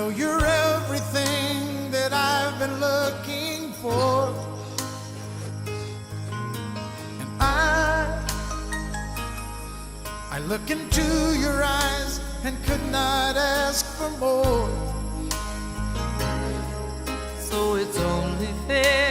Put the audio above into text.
know you're everything that I've been looking for. And I look into your eyes and could not ask for more. So it's only fair